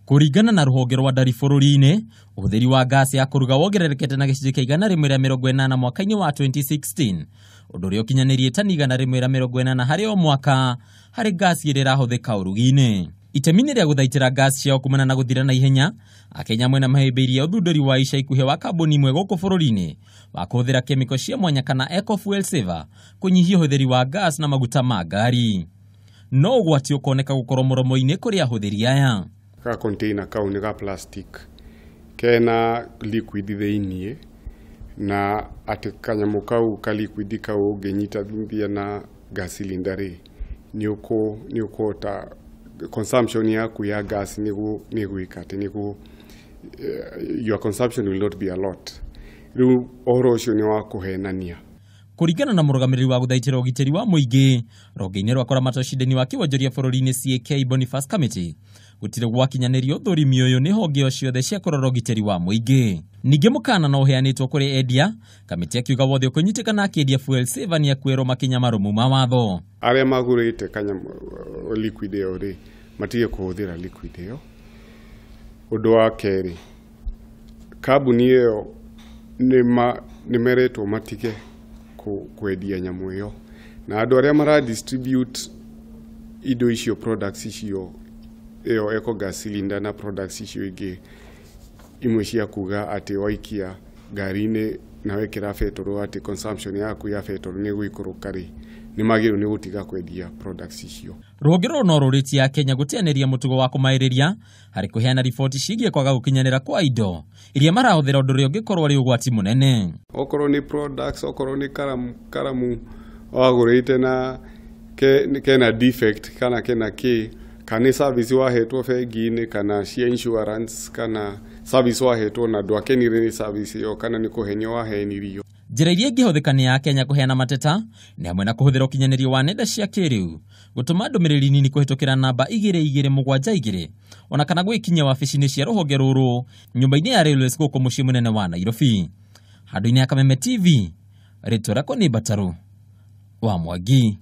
Kũringana na rũhonge rwa ndari bũrũri-inĩ, ũhũthĩri wa gasi ya kũruga wongererekete na gĩcunjĩ kĩa 180 mwaka-inĩ wa 2016, ũndũ ũrĩa ũkinyanĩirie tani 140 harĩ o mwaka harĩ gasi ĩrĩa ĩrahũthĩka ũrugi-inĩ. Itemi nĩ rĩa gũthaitĩra gasi ciao kumana na gũthira na ihenya, Akenya mwena mahĩmbĩirie ũthundũri wa ica ikuhĩ wa kambuni imwe gũkũ bũrũri-inĩ wa kũhũthĩra kemiko cia mwanya kana eco fuel saver kũnyihia ũhũthĩri wa gas na maguta ma ngari. No ũgwati ũkoneka gũkorwo mũromo-inĩ kũrĩ ahũthĩri aya. Ka container kau nĩ ga plastic kena liquid thĩinĩ, na atĩ kanyamũ kau ka liquid kau ũngĩnyitithia na gas cylinder nĩ ũkũhota consumption yaku ya gas nĩ gwĩka atĩ your consumption will not be a lot. Rĩu ũhoro ũcio nĩ wa kũhenania. Kũringana na mũrũgamĩrĩri wa gũthaitĩra ũgitĩri wa mũingĩ rũhonge-inĩ rwa kũramata ũcindani wa kĩwonjoria bũrũri-inĩ CAK Boniface Kamiti, gũtirĩ gwakinyanĩrio ũthũrimi ũyũ nĩ honge ciothe cia kũrora ũgitĩri wa mũingĩ. Ningĩ mũkana no ũheanĩtwo kũrĩ endia, Kamiti akiuga wothe ũkũnyitĩka na akĩendia fuel saver nĩ akuĩrwo makinya marũmu ma watho. Arĩa magũrĩte kanyamũ liquid ĩyo matige kũhũthĩra liquid ĩyo. Ũndũ wa kerĩ, kambuni ĩyo nĩ meretwo matige kwendia nyamũ ĩyo, na andũ arĩa mara distribute indo icio, products icio, ĩyo eco gas cylinder na products icio ingĩ imwe cia kuga atĩ waikia ngari-inĩ na wekĩra betũrũ atĩ consumption yaku ya betũrũ nĩ gũikũrũka nĩ magĩrĩirwo nĩ gũtiga kwendia products icio. Rũhonge rũrũ no rũrĩtie Kenya gũteanĩria mũtugo wa kũmaĩrĩria harĩ kũheana riboti ciĩgiĩ kwaga gũkinyanĩra kwa indo iria marahũthĩra ũndũ ũrĩa ũngĩkorwo arĩ ũgwati mũnene. Okorwo nĩ products, okorwo nĩ karamu wagũrĩte na kena defect kana kena kana service wahetwo bengi-inĩ kana cia insurance kana service wahetwo na ndwakenire nĩ service ĩyo kana nĩ kũhenio wahenirio. Njĩra iria ingĩhũthĩka nĩ ya Kenya kũheana mateta nĩ hamwe na kũhũthĩra ũkinyanĩria wa nenda cia kĩrĩu, gũtũma ndũmĩrĩri nini kũhĩtũkĩra namba 2272 ona kana gwĩkinyia wabici-inĩ cia rũhonge rũrũ nyũmba-inĩ ya Railways gũkũ mũciĩ mũnene wa Nairobi. Handũ-inĩ ya Kameme TV, rĩtwa rĩakwa nĩ Bataru wa Mwangi.